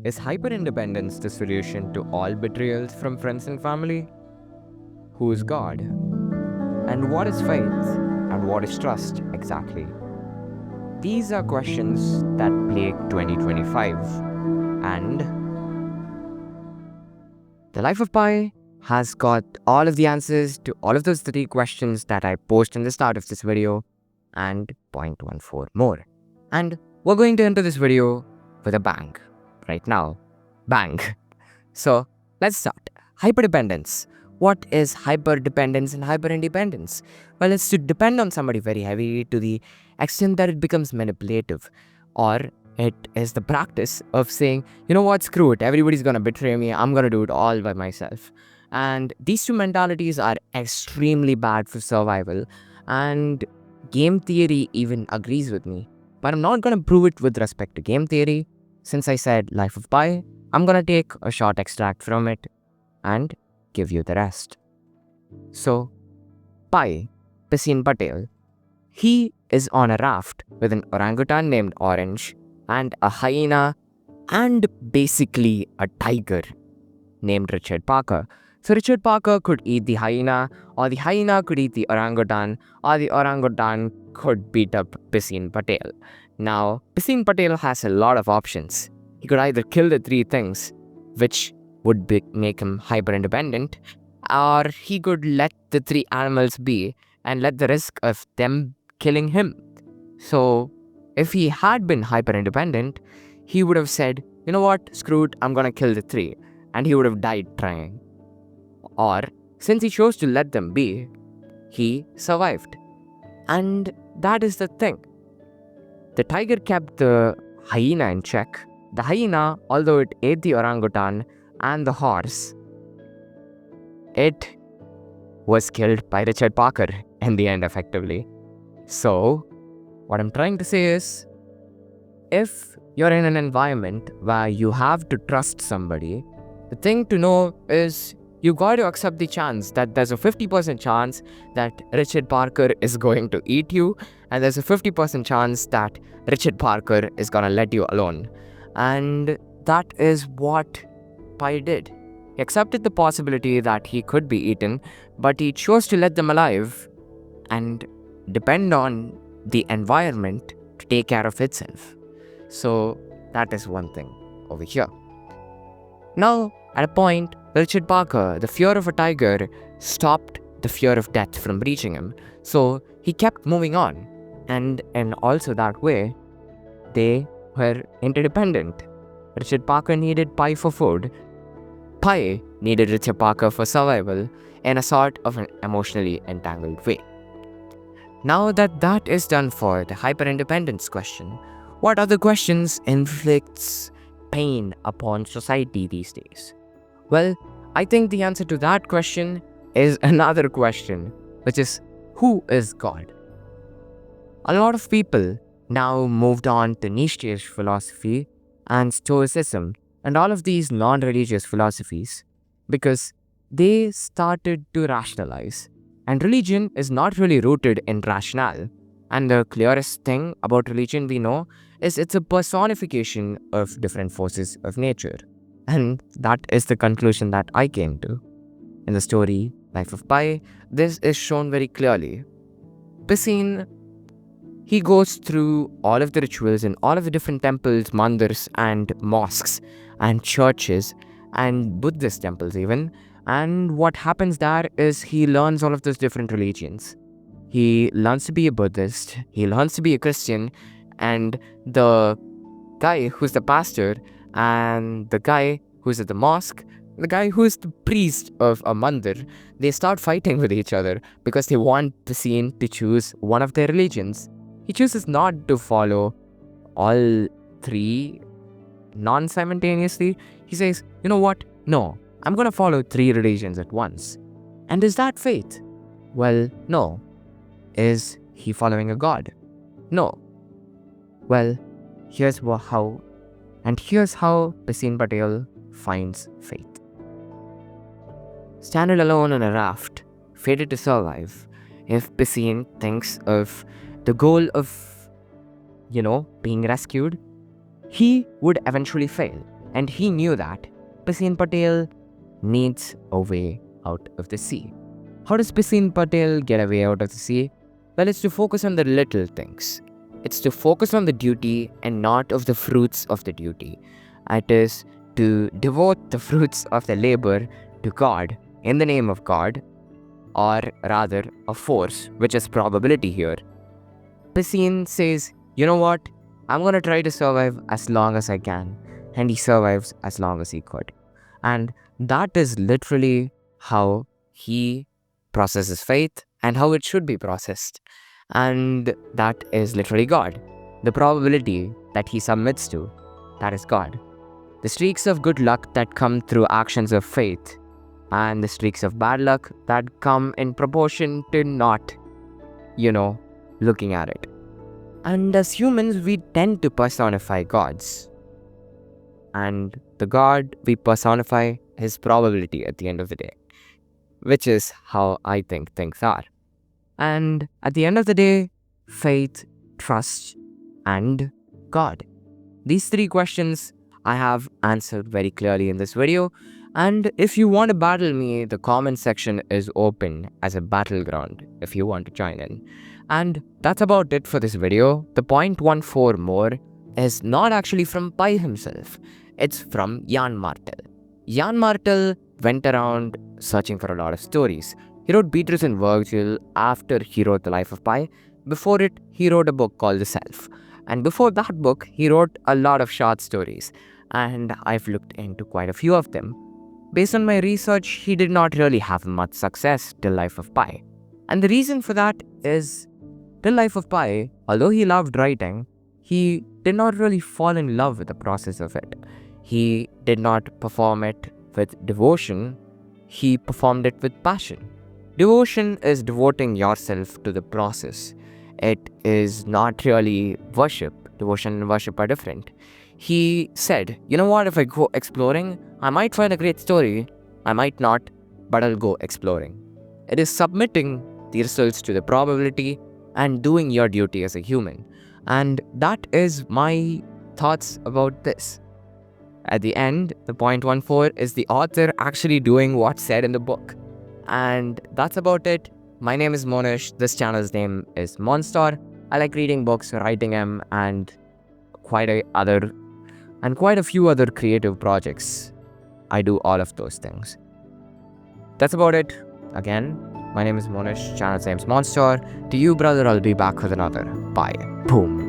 Is hyper-independence the solution to all betrayals from friends and family? Who is God? And what is faith? And what is trust exactly? These are questions that plague 2025. And the Life of Pi has got all of the answers to all of those three questions that I posed in the start of this video and 0.14 more. And we're going to enter this video with a bang. Right now. Bang. So let's start. Hyperdependence. What is hyperdependence and hyperindependence? Well, it's to depend on somebody very heavily to the extent that it becomes manipulative. Or it is the practice of saying, you know what, screw it, everybody's gonna betray me, I'm gonna do it all by myself. And these two mentalities are extremely bad for survival. And game theory even agrees with me. But I'm not gonna prove it with respect to game theory. Since I said Life of Pi, I'm gonna take a short extract from it and give you the rest. So, Pi, Pisin Patel, he is on a raft with an orangutan named Orange and a hyena and basically a tiger named Richard Parker. So Richard Parker could eat the hyena, or the hyena could eat the orangutan, or the orangutan could beat up Pisin Patel. Now, Pisin Patel has a lot of options. He could either kill the three things, which would make him hyper-independent, or he could let the three animals be and let the risk of them killing him. So, if he had been hyper-independent, he would have said, you know what, screw it, I'm gonna kill the three, and he would have died trying. Or, since he chose to let them be, he survived. And that is the thing. The tiger kept the hyena in check. The hyena, although it ate the orangutan and the horse, it was killed by Richard Parker in the end, effectively. So, what I'm trying to say is, if you're in an environment where you have to trust somebody, the thing to know is you got to accept the chance that there's a 50% chance that Richard Parker is going to eat you, and there's a 50% chance that Richard Parker is gonna let you alone. And that is what Pi did. He accepted the possibility that he could be eaten, but he chose to let them alive and depend on the environment to take care of itself. So that is one thing over here. Now, at a point, Richard Parker, the fear of a tiger, stopped the fear of death from reaching him. So he kept moving on. And also that way, they were interdependent. Richard Parker needed Pi for food. Pi needed Richard Parker for survival in a sort of an emotionally entangled way. Now that is done for the hyperindependence question, what other questions inflicts pain upon society these days? Well, I think the answer to that question is another question, which is, who is God? A lot of people now moved on to Nietzsche's philosophy and Stoicism and all of these non-religious philosophies because they started to rationalize. And religion is not really rooted in rationale. And the clearest thing about religion we know is it's a personification of different forces of nature. And that is the conclusion that I came to. In the story, Life of Pi, this is shown very clearly. Pisin, he goes through all of the rituals in all of the different temples, mandirs, and mosques, and churches, and Buddhist temples even. And what happens there is he learns all of those different religions. He learns to be a Buddhist, he learns to be a Christian, and the guy who's the pastor, and the guy who's at the mosque, the guy who's the priest of a mandir, they start fighting with each other because they want Pisin to choose one of their religions. He chooses not to follow all three non-simultaneously. He says, you know what? No, I'm gonna follow three religions at once. And is that faith? Well, no. Is he following a god? No. Well, here's how Pisin Patel finds faith. Stranded alone on a raft, fated to survive, if Pisin thinks of the goal of, being rescued, he would eventually fail. And he knew that Pisin Patel needs a way out of the sea. How does Pisin Patel get a way out of the sea? Well, it's to focus on the little things. It's to focus on the duty and not of the fruits of the duty. It is to devote the fruits of the labor to God in the name of God, or rather a force, which is probability here. Pisin says, you know what? I'm going to try to survive as long as I can. And he survives as long as he could. And that is literally how he processes faith and how it should be processed. And that is literally God. The probability that he submits to, that is God. The streaks of good luck that come through actions of faith, and the streaks of bad luck that come in proportion to not, looking at it. And as humans, we tend to personify gods. And the God we personify is probability at the end of the day, which is how I think things are. And at the end of the day, faith, trust, and God. These three questions I have answered very clearly in this video. And if you want to battle me, the comment section is open as a battleground if you want to join in. And that's about it for this video. The 0.14 more is not actually from Pi himself. It's from Yann Martel. Yann Martel went around searching for a lot of stories. He wrote Beatrice and Virgil after he wrote The Life of Pi. Before it, he wrote a book called The Self. And before that book, he wrote a lot of short stories. And I've looked into quite a few of them. Based on my research, he did not really have much success till Life of Pi. And the reason for that is, till Life of Pi, although he loved writing, he did not really fall in love with the process of it. He did not perform it with devotion, he performed it with passion. Devotion is devoting yourself to the process. It is not really worship. Devotion and worship are different. He said, you know what, if I go exploring, I might find a great story, I might not, but I'll go exploring. It is submitting the results to the probability and doing your duty as a human. And that is my thoughts about this. At the end, the 0.14 is the author actually doing what's said in the book. And that's about it. My name is Monish. This channel's name is Monster. I like reading books, writing them, and quite a few other creative projects. I do all of those things. That's about it. Again, my name is Monish. Channel's name is Monster. To you, brother, I'll be back with another. Bye. Boom.